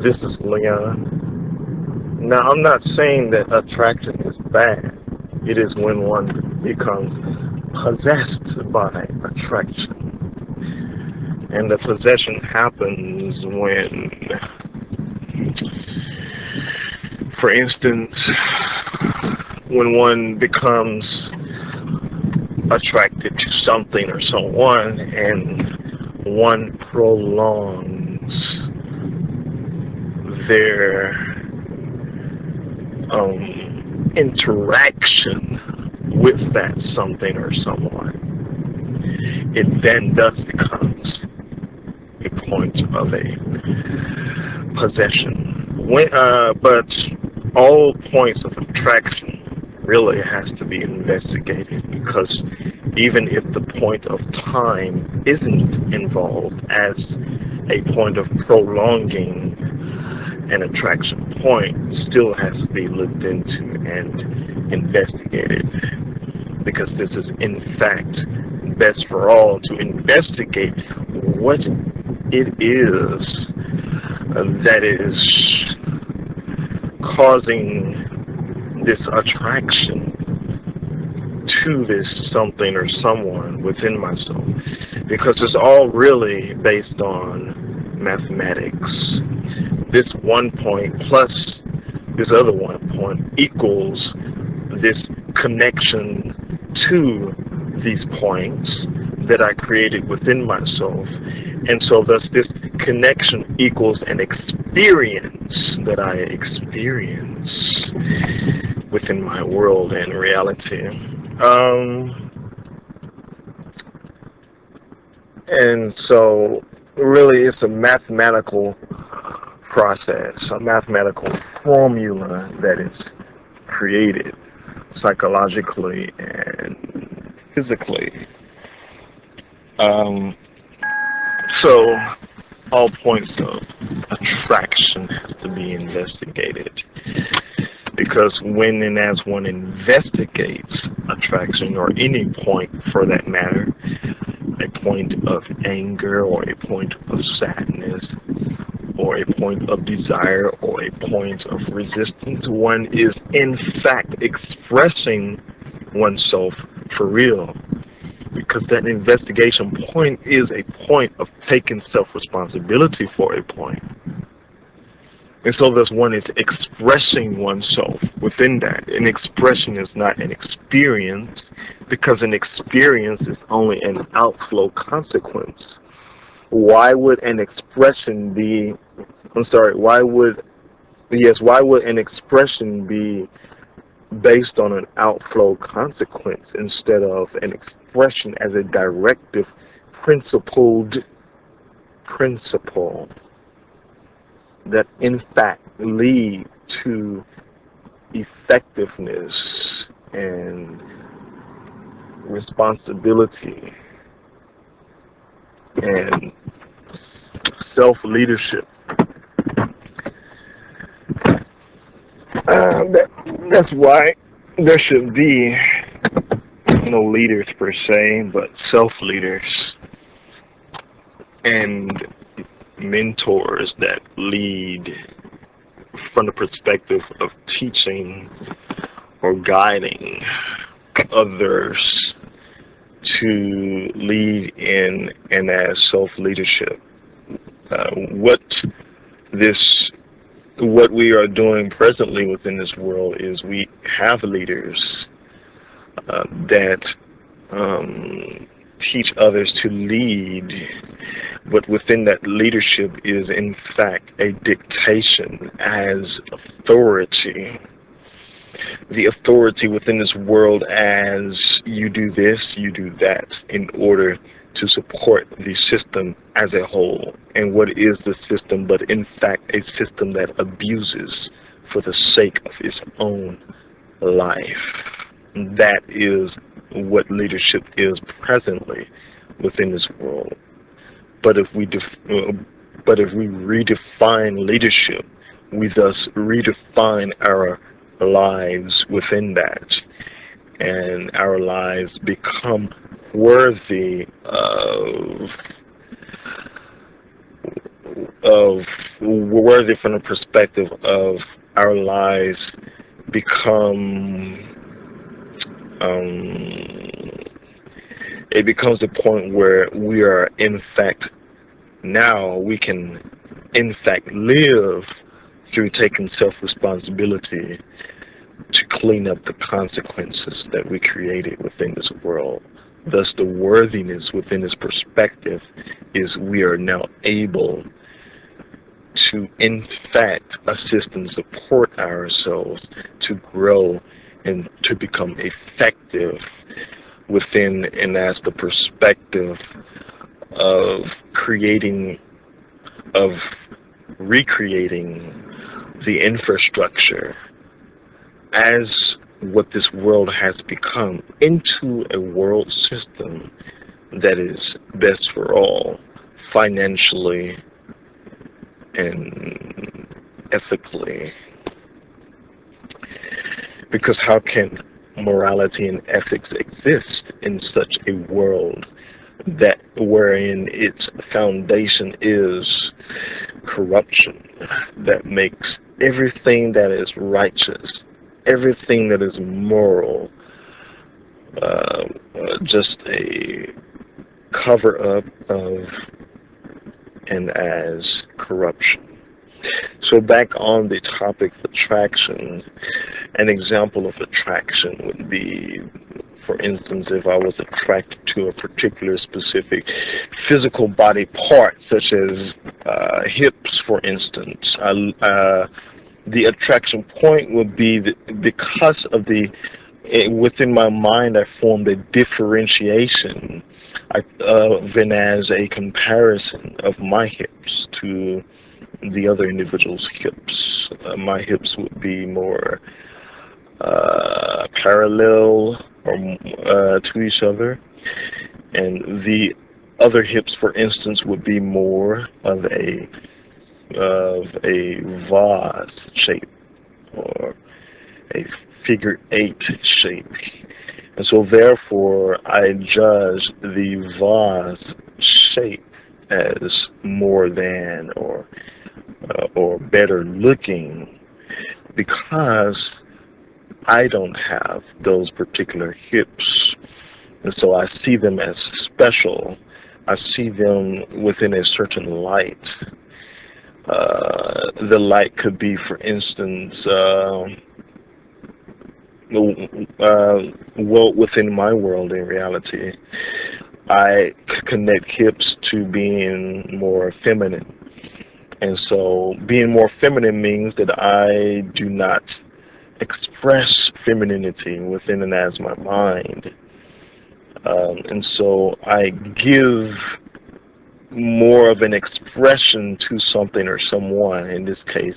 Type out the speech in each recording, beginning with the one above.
This is Leon. Now, I'm not saying that attraction is bad. It is when one becomes possessed by attraction. And the possession happens when, for instance, when one becomes attracted to something or someone and one prolongs their interaction with that something or someone, it then does becomes a point of a possession. But all points of attraction really has to be investigated, because even if the point of time isn't involved as a point of prolonging an attraction point, still has to be looked into and investigated, because this is in fact best for all to investigate what it is that is causing this attraction to this something or someone within myself, because it's all really based on mathematics. This one point plus this other one point equals this connection to these points that I created within myself. And so thus this connection equals an experience that I experience within my world and reality. And so really it's a mathematical process, a mathematical formula that is created psychologically and physically. So all points of attraction have to be investigated, because when and as one investigates attraction, or any point for that matter, a point of anger or a point of sadness or a point of desire or a point of resistance, one is in fact expressing oneself for real, because that investigation point is a point of taking self-responsibility for a point. And so thus one is expressing oneself within that. An expression is not an experience, because an experience is only an outflow consequence. Why would an expression be, why would an expression be based on an outflow consequence instead of an expression as a directive, principled principle that in fact lead to effectiveness and responsibility and self-leadership? That's why there should be no leaders per se, but self-leaders and mentors that lead from the perspective of teaching or guiding others to lead in and as self-leadership. What we are doing presently within this world is we have leaders that teach others to lead, but within that leadership is in fact a dictation as authority. The authority within this world as you do this, you do that, in order to support the system as a whole. And what is the system but in fact a system that abuses for the sake of its own life? That is what leadership is presently within this world. But if we redefine leadership, we thus redefine our lives within that, and our lives become worthy of worthy from the perspective of our lives become, it becomes a point where we are, in fact, now we can, in fact, live through taking self-responsibility to clean up the consequences that we created within this world. Thus, the worthiness within this perspective is we are now able to, in fact, assist and support ourselves to grow and to become effective within, and as the perspective of creating, of recreating the infrastructure as what this world has become into a world system that is best for all, financially and ethically. Because how can morality and ethics exist in such a world that wherein its foundation is corruption, that makes everything that is righteous, everything that is moral, just a cover-up of and as corruption. So back on the topic of attraction, an example of attraction would be, for instance, if I was attracted to a particular specific physical body part, such as hips, for instance, the attraction point would be that because of within my mind I formed a differentiation then as a comparison of my hips to the other individual's hips. My hips would be more parallel or to each other, and the other hips, for instance, would be more of a vase shape or a figure 8 shape. And so therefore I judge the vase shape as more than or better looking because I don't have those particular hips. And so I see them as special. I see them within a certain light. The light could be, for instance, well, within my world in reality, I connect hips to being more feminine. And so being more feminine means that I do not express femininity within and as my mind. And so I give more of an expression to something or someone. In this case,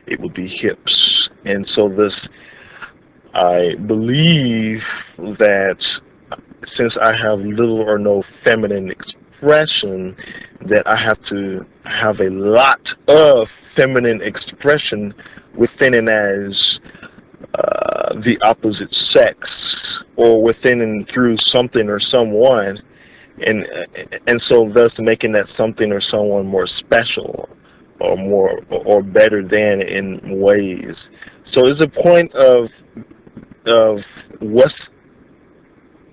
it would be hips. And so this, I believe that since I have little or no feminine expression, that I have to have a lot of feminine expression within and as the opposite sex, or within and through something or someone, and so thus making that something or someone more special or more or better than in ways. So it's a point of what's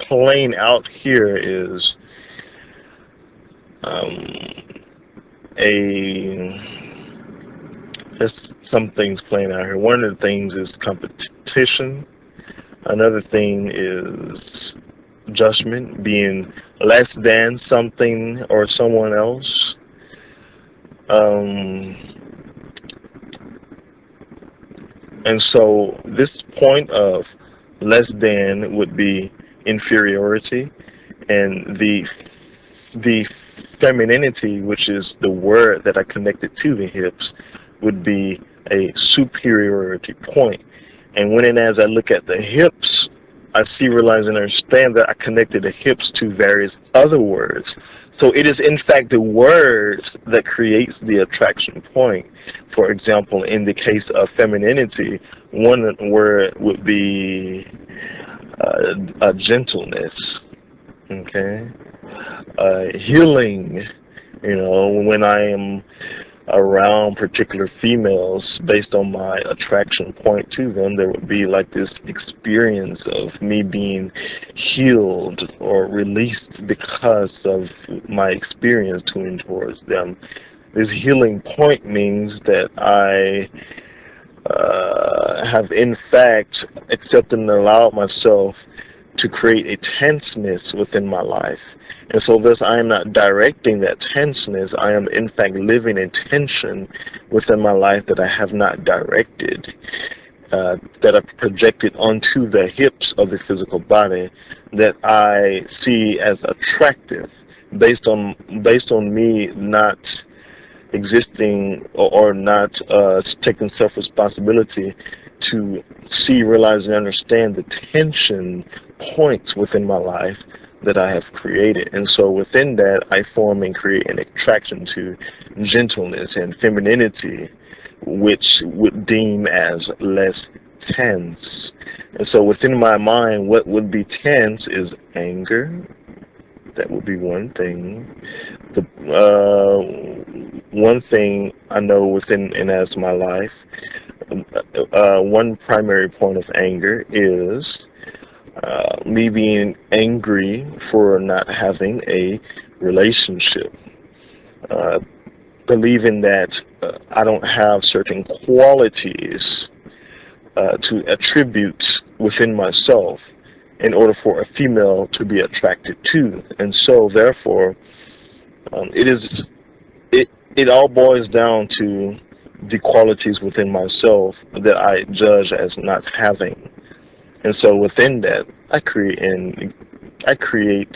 playing out here is there's some things playing out here. One of the things is competition. Another thing is judgment, being less than something or someone else. And so this point of less than would be inferiority, and the femininity, which is the word that I connected to the hips, would be a superiority point. And when and as I look at the hips, I see, realize, and understand that I connected the hips to various other words. So it is in fact the words that creates the attraction point. For example, in the case of femininity, one word would be a gentleness, okay? Healing, you know, when I am around particular females based on my attraction point to them. There would be like this experience of me being healed or released because of my experience towards them. This healing point means that I have in fact accepted and allowed myself to create a tenseness within my life. And so thus I am not directing that tenseness, I am in fact living in tension within my life that I have not directed, that I projected onto the hips of the physical body, that I see as attractive based on me not existing or not taking self-responsibility to see, realize, and understand the tension points within my life that I have created. And so within that, I form and create an attraction to gentleness and femininity, which would deem as less tense. And so within my mind, what would be tense is anger. That would be one thing. The one thing I know within and as my life, one primary point of anger is me being angry for not having a relationship, believing that I don't have certain qualities to attribute within myself in order for a female to be attracted to. And so therefore it all boils down to the qualities within myself that I judge as not having. And so within that, I create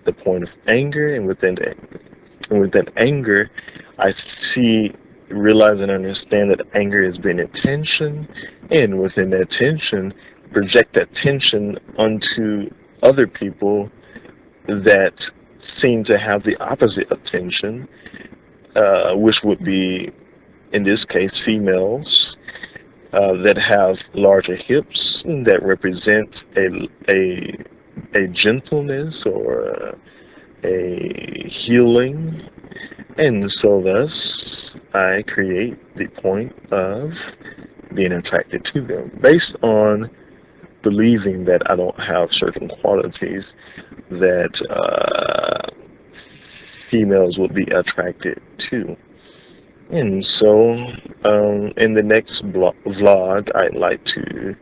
the point of anger, and within that anger, I see, realize, and understand that anger has been in tension, and within that tension, project that tension onto other people that seem to have the opposite of tension, which would be, in this case, females that have larger hips that represent a gentleness or a healing. And so thus I create the point of being attracted to them based on believing that I don't have certain qualities that females would be attracted to. And so in the next vlog, I'd like to,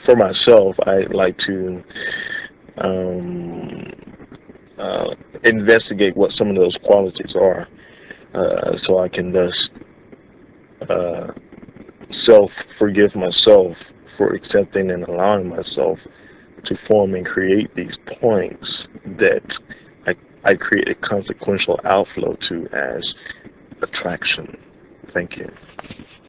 for myself, I'd like to investigate what some of those qualities are, so I can thus self-forgive myself for accepting and allowing myself to form and create these points that I create a consequential outflow to as attraction. Thank you.